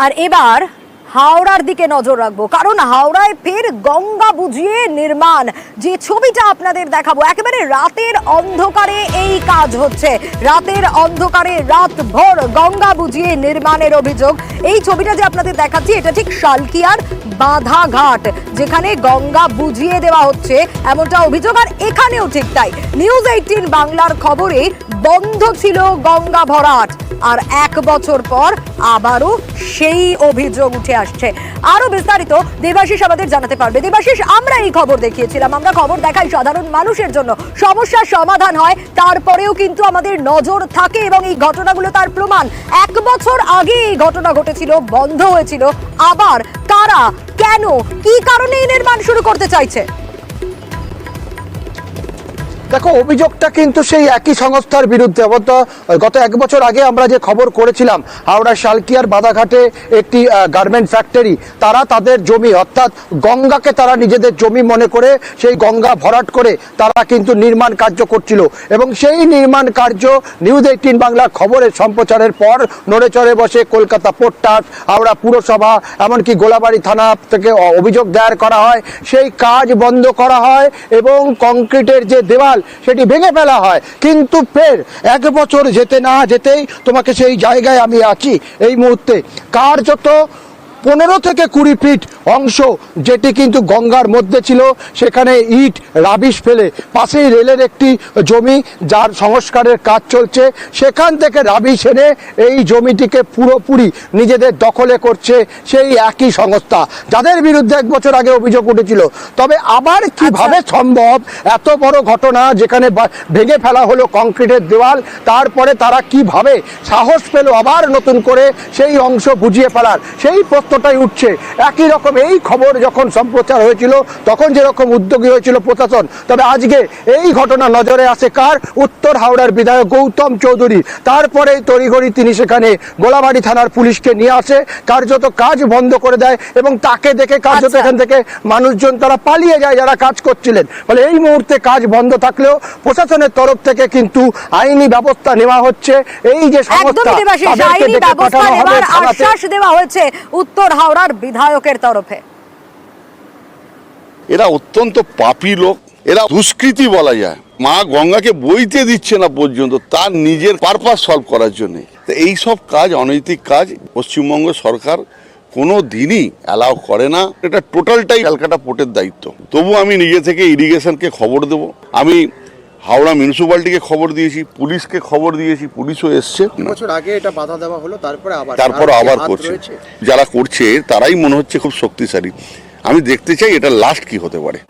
আর এবার হাওড়ার দিকে নজর রাখবো, কারণ হাওড়ায় ফের গঙ্গা বুঝিয়ে নির্মাণ। যে ছবিটা আপনাদের দেখাবো, একেবারে রাতের অন্ধকারে এই কাজ হচ্ছে। রাতের অন্ধকারে রাতভর গঙ্গা বুঝিয়ে নির্মাণের অভিযোগ। এই ছবিটা যে আপনাদের দেখাচ্ছি, এটা ঠিক শালকিয়ার বাধাঘাট, যেখানে গঙ্গা বুঝিয়ে দেওয়া হচ্ছে এমনটা অভিযোগ। আর এখানেও ঠিক তাই। নিউজ 18 বাংলার খবরে বন্ধ ছিল গঙ্গা ভরাট, আর 1 বছর পর আবারও সেই অভিযোগ উঠে আসছে। আরো বিস্তারিত দেবাশিস আমাদের জানাতে পারবে। দেবাশিস, আমরা এই খবর দেখিয়েছিলাম, আমরা খবর দেখাই সাধারণ মানুষের জন্য, সমস্যার সমাধান হয়, তারপরেও কিন্তু আমাদের নজর থাকে এবং এই ঘটনাগুলো তার প্রমাণ। 1 বছর আগে এই ঘটনা ঘটেছিল, বন্ধ হয়েছিল, আবার কারা, কেন, কি কারণে এই নির্মাণ শুরু করতে চাইছে? দেখো, অভিযোগটা কিন্তু সেই একই সংস্থার বিরুদ্ধে। গত 1 বছর আগে আমরা যে খবর করেছিলাম, হাওড়া শালকিয়ার বাধাঘাটে একটি গার্মেন্ট ফ্যাক্টরি, তারা তাদের জমি অর্থাৎ গঙ্গাকে তারা নিজেদের জমি মনে করে সেই গঙ্গা ভরাট করে তারা কিন্তু নির্মাণ কার্য করছিল। এবং সেই নির্মাণ কার্য নিউজ 18 বাংলা খবরের সম্প্রচারের পর নড়েচড়ে বসে কলকাতা পোর্ট ট্রাস্ট, হাওড়া পুরসভা, এমনকি গোলাবাড়ি থানা থেকে অভিযোগ দায়ের করা হয়। সেই কাজ বন্ধ করা হয় এবং কংক্রিটের যে দেওয়াল সেটি ভেঙে ফেলা হয়। কিন্তু ফের 1 বছর যেতে না যেতেই তোমাকে সেই জায়গায় আমি আছি এই মুহূর্তে, কার্যত 15 থেকে 20 ফিট অংশ যেটি কিন্তু গঙ্গার মধ্যে ছিল, সেখানে ইট রাবিশ ফেলে পাশেই রেলের একটি জমি যার সংস্কারের কাজ চলছে, সেখান থেকে রাবিশ এনে এই জমিটিকে পুরোপুরি নিজেদের দখলে করছে সেই একই সংস্থা যাদের বিরুদ্ধে 1 বছর আগে অভিযোগ উঠেছিল। তবে আবার কিভাবে সম্ভব এত বড় ঘটনা, যেখানে ভেঙে ফেলা হলো কংক্রিটের দেওয়াল, তারপরে তারা কিভাবে সাহস পেল আবার নতুন করে সেই অংশ বুঝিয়ে ফেলার, সেই প্রশ্নটাই উঠছে। একই রকম এই খবর যখন সম্প্রচার হয়েছিল তখন যেরকম উদ্যোগী হয়েছিল প্রশাসন, তবে আজকে এই ঘটনা নজরে আসে কার? উত্তর হাওড়ার বিধায়ক গৌতম চৌধুরী। তারপরে তড়িঘড়ি তিনি সেখানে গোলাবাড়ি থানার পুলিশকে নিয়ে আসে, কার্যত কাজ বন্ধ করে দেয় এবং তাকে দেখে কার্যত এখান থেকে মানুষজন তারা পালিয়ে যায় যারা কাজ করছিলেন। ফলে এই মুহূর্তে কাজ বন্ধ থাকলেও প্রশাসনের তরফ থেকে কিন্তু আইনি ব্যবস্থা নেওয়া হচ্ছে। এই যে সংস্থা, আইনি ব্যবস্থা নেওয়ার আশ্বাস দেওয়া হয়েছে উত্তর হাওড়ার বিধায়কের তরফে। এরা অত্যন্ত পাপী লোক, এরা দুষ্কৃতী বলা যায়। মা গঙ্গাকে বইতে দিচ্ছে না পর্যন্ত তার নিজের পারপাস সলভ করার জন্য। তো এই সব কাজ অনৈতিক কাজ পশ্চিমবঙ্গ সরকার কোনো দিনই অ্যালাউ করে না। এটা টোটালটাই ক্যালকাটা পোর্টের দায়িত্ব। তবু আমি নিজে থেকে ইরিগেশনকে খবর দেব, আমি হাওড়া মিউনিসিপ্যালিটিকে খবর দিয়েছি, পুলিশকে খবর দিয়েছি, পুলিশও এসছে। বছর আগে এটা বাধা দেওয়া হলো, তারপর আবার করছে। যারা করছে তারাই মনে হচ্ছে খুব শক্তিশালী। আমি দেখতে চাই এটা লাস্ট কি হতে পারে।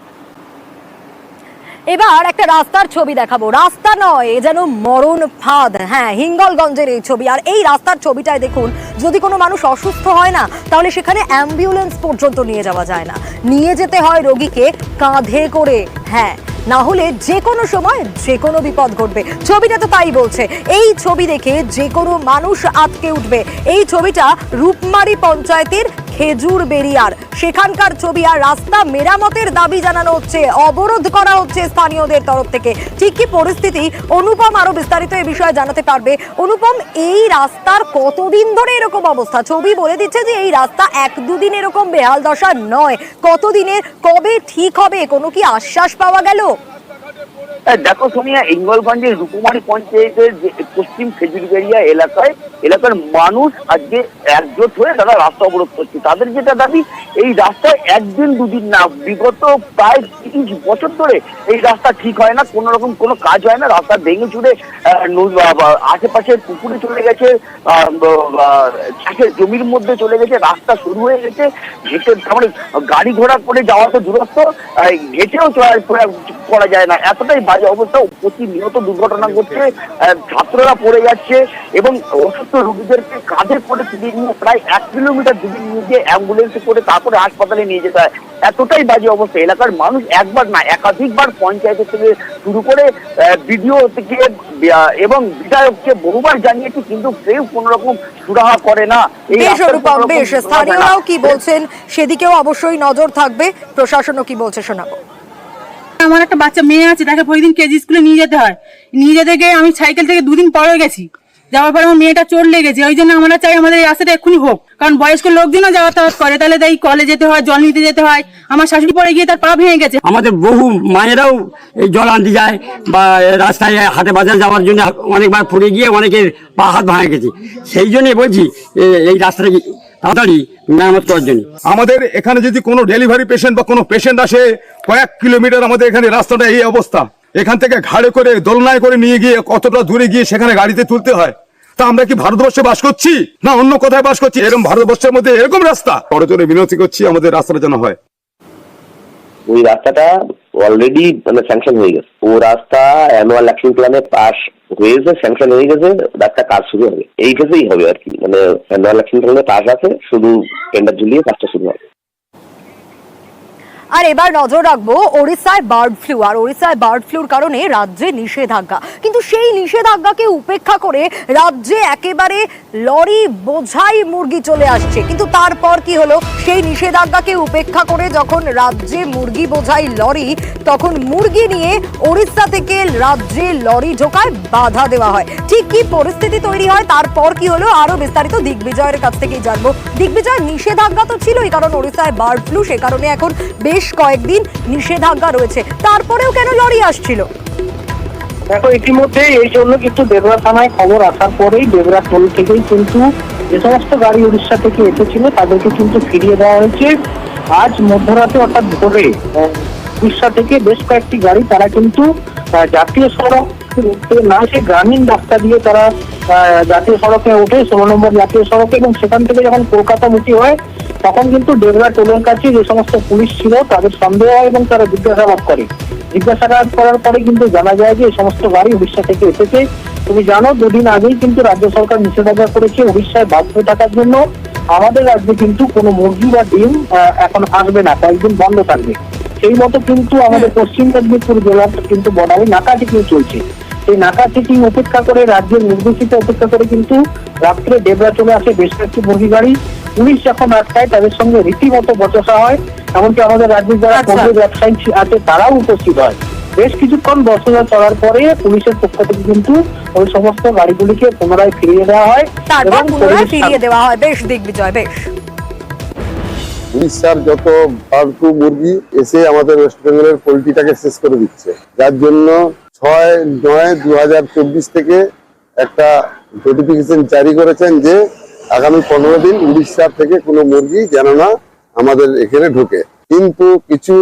এবার একটা রাস্তার ছবি দেখাবো, রাস্তা নয়, এ যেন মরণ ফাঁদ। হ্যাঁ, হিঙ্গলগঞ্জের এই ছবি। আর এই রাস্তার ছবিটায় দেখুন, যদি কোনো মানুষ অসুস্থ হয় না, তাহলে সেখানে অ্যাম্বুলেন্স পর্যন্ত নিয়ে যাওয়া যায় না, নিয়ে যেতে হয় রোগীকে কাঁধে করে। হ্যাঁ, না হলে যে কোনো সময় যে কোনো বিপদ ঘটবে। ছবিটা তো তাই বলছে। এই ছবি দেখে যে কোনো মানুষ আটকে উঠবে। এই ছবিটা রূপমারি পঞ্চায়েতের খেজুর বেরিয়ার, সেখানকার ছবি। আর রাস্তা মেরামতের দাবি জানানো হচ্ছে, অবরোধ করা হচ্ছে স্থানীয়দের তরফ থেকে। ঠিক কি পরিস্থিতি, অনুপম আরো বিস্তারিত এই বিষয়ে জানাতে পারবে। অনুপম, এই রাস্তার কতদিন ধরে এরকম অবস্থা? ছবি বলে দিচ্ছে যে এই রাস্তা 1-2 দিন এরকম বেহাল দশা নয়, কতদিনের, কবে ঠিক হবে, কোনো কি আশ্বাস পাওয়া গেল? দেখো সোনিয়া, হিঙ্গলগঞ্জের রূপমারি পঞ্চায়েতের যে পশ্চিম খেজুরবেড়িয়া এলাকার মানুষ আজকে একজোট হয়ে তারা রাস্তা অবরোধ করছে। তাদের যেটা দাবি, এই রাস্তায় 1-2 দিন না, বিগত প্রায় 30 বছর ধরে এই রাস্তা ঠিক হয় না, কোন রকম কোনো কাজ হয় না। রাস্তা ভেঙে চুরে আশেপাশের পুকুরে চলে গেছে, চাষের জমির মধ্যে চলে গেছে, রাস্তা শুরু হয়ে গেছে। হেঁটে মানে গাড়ি ঘোড়া করে যাওয়া তো দূরস্থ, হেঁটেও করা যায় না, এতটাই বাজে অবস্থা। প্রতিনিয়ত দুর্ঘটনা ঘটছে, ছাত্ররা পড়ে যাচ্ছে এবং অসুস্থ রোগীদেরকে কাঁধে করে তুলে নিয়ে প্রায় 1 কিলোমিটার দূরে নিয়ে গিয়ে অ্যাম্বুলেন্সে করে তারপরে হাসপাতালে নিয়ে যেতে হয়। এতটাই বাজে অবস্থা। এলাকার মানুষ একবার না, একাধিকবার পঞ্চায়েতের থেকে শুরু করে বিডিও থেকে এবং বিধায়ককে বহুবার জানিয়েছি, কিন্তু কেউ কোন রকম সুরাহা করে না। বেশ, স্থানীয়রাও কি বলছেন সেদিকেও অবশ্যই নজর থাকবে, প্রশাসনও কি বলছে শোনাবো। আমার একটা বাচ্চা মেয়ে আছে, তাকে প্রতিদিন কেজি স্কুলে নিয়ে যেতে হয়। নিয়ে যেতে গিয়ে আমি সাইকেল থেকে 2 দিন পরে গেছি, যাওয়ার পরে আমার মেয়েটা চোট লেগেছে, ওই জন্য আমরা চাই আমাদের এই রাস্তাটা এক্ষুনি হোক, কারণ বয়স্ক লোকজনও যাতায়াত করে, তাহলে তাই কলে যেতে হয়, জল নিতে যেতে হয়। আমার শাশুড়ি পরে গিয়ে তার পা ভেঙে গেছে। আমাদের বহু মায়েরাও এই জল আনতে যায় বা রাস্তায় হাটে বাজার যাওয়ার জন্য অনেকবার পড়ে গিয়ে অনেকের পা হাত ভাঙে গেছে। সেই জন্যই বলছি এই রাস্তাটা তাড়াতাড়ি মেরামত করার জন্য। আমাদের এখানে যদি কোনো ডেলিভারি পেশেন্ট বা কোনো পেশেন্ট আসে, কয়েক কিলোমিটার আমাদের এখানে রাস্তাটা এই অবস্থা, এখান থেকে ঘাড়ে করে দোলনায় করে নিয়ে গিয়ে কতটা দূরে গিয়ে সেখানে গাড়িতে তুলতে হয়। তা আমরা কি ভারতবর্ষে বাস করছি না অন্য কোথায় বাস করছি? এরকম ভারতবর্ষের মধ্যে এরকম রাস্তা? করজোরে বিনতি করছি আমাদের রাস্তাটা যেন হয়। ওই রাস্তাটা অলরেডি মানে স্যাংশন হয়ে গেছে, ও রাস্তা অ্যানুয়াল অ্যাকশন প্ল্যানে পাস হয়েছে, স্যাংশন হয়ে গেছে, রাস্তা কাজ শুরু হবে এই ফেজেই হবে আর কি। মানে অ্যানুয়াল অ্যাকশন প্ল্যানে পাস আছে, শুধু টেন্ডার ঝুলিয়ে কাজটা শুরু হবে। আর এবার নজর রাখবো ওড়িশায় বার্ড ফ্লু। আর ওড়িশায় বার্ড ফ্লুর কারণে রাজ্যে নিষেধাজ্ঞা, কিন্তু সেই নিষেধাজ্ঞাকে উপেক্ষা করে রাজ্যে একেবারে লরি বোঝাই মুরগি চলে আসছে। কিন্তু তারপর কি হলো, সেই নিষেধাজ্ঞাকে উপেক্ষা করে যখন রাজ্যে মুরগি বোঝাই লরি, তখন মুরগি নিয়ে ওড়িশা থেকে রাজ্যে লরি ঢোকায় বাধা দেওয়া হয়। ঠিক কি পরিস্থিতি তৈরি হয়, তারপর কি হলো, আরো বিস্তারিত দিগ্বিজয়ের কাছ থেকেই জানবো। দিগ্বিজয়, নিষেধাজ্ঞা তো ছিলই, কারণ ওড়িশায় বার্ড ফ্লু, সে কারণে এখন বেশ কয়েকদিন নিষেধাজ্ঞা রয়েছে, তারপরেও কেন লরি আসছিল? দেখো, ইতিমধ্যে এই জন্য কিন্তু দেবরা থানায় খবর আসার পরেই দেবরা টোল থেকেই কিন্তু যে সমস্ত গাড়ি উড়িষ্যা থেকে এসেছিল তাদেরকে কিন্তু ফিরিয়ে দেওয়া হয়েছে। আজ মধ্যরাতে অর্থাৎ ভোরে উড়িষ্যা থেকে বেশ কয়েকটি গাড়ি তারা কিন্তু জাতীয় সড়ক না, সে গ্রামীণ রাস্তা দিয়ে তারা জাতীয় সড়কে ওঠে, 16 নম্বর জাতীয় সড়কে, এবং সেখান থেকে যখন কলকাতামুখী হয় তখন কিন্তু দেবরা টোলের কাছে যে সমস্ত পুলিশ ছিল তাদের সন্দেহ হয় এবং তারা জিজ্ঞাসাবাদ করে। জিজ্ঞাসাবাদ করার পরে কিন্তু জানা যায় যে এই সমস্ত গাড়ি উড়িষ্যা থেকে এসেছে। তুমি জানো, দুদিন আগেই কিন্তু রাজ্য সরকার নিষেধাজ্ঞা করেছে উড়িষ্যায় বাধ্য থাকার জন্য। আমাদের রাজ্যে কিন্তু কোনো মুরগি বা ডিম এখন আসবে না, কয়েকদিন বন্ধ থাকবে। সেই মতো কিন্তু আমাদের পশ্চিম মেদিনীপুর জেলার কিন্তু বর্ডারে নাকা চেকিং চলছে। সেই নাকা চেকিং উপেক্ষা করে, রাজ্যের নির্দেশিত উপেক্ষা করে কিন্তু রাত্রে দেবরা চলে আসে বেশ কয়েকটি মুরগি গাড়ি। পুলিশ যখন আটকায় তাদের সঙ্গে রীতিমতো বচসা হয়, এমনকি আমাদের রাজ্যের যারা পণ্য ব্যবসায়ী আছে তারাও উপস্থিত হয়। বেশ কিছুক্ষণ বচসা চলার পরে পুলিশের পক্ষ থেকে কিন্তু ওই সমস্ত গাড়িগুলিকে পুনরায় ফিরিয়ে দেওয়া হয়। বেশ দিগ্বিজয়, বেশ। উড়িষ্যার যত বার্ড ফ্লু মুরগি এসে আমাদের ওয়েস্ট বেঙ্গলের পোলট্রিটাকে শেষ করে দিচ্ছে, যার জন্য 6/9/2024 থেকে একটা নোটিফিকেশন জারি করেছেন যে আগামী 15 দিন উড়িষ্যার থেকে কোনো মুরগি যেন না আমাদের এখানে ঢোকে। কিন্তু কিছু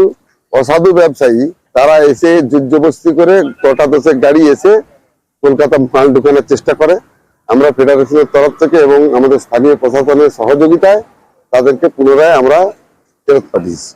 অসাধু ব্যবসায়ী তারা এসে জবরদস্তি করে গোটা 10 গাড়ি এসে কলকাতা মাল ঢোকানোর চেষ্টা করে। আমরা ফেডারেশনের তরফ থেকে এবং আমাদের স্থানীয় প্রশাসনের সহযোগিতায় তাদেরকে পুনরায় আমরা ফেরত পাঠিয়েছি।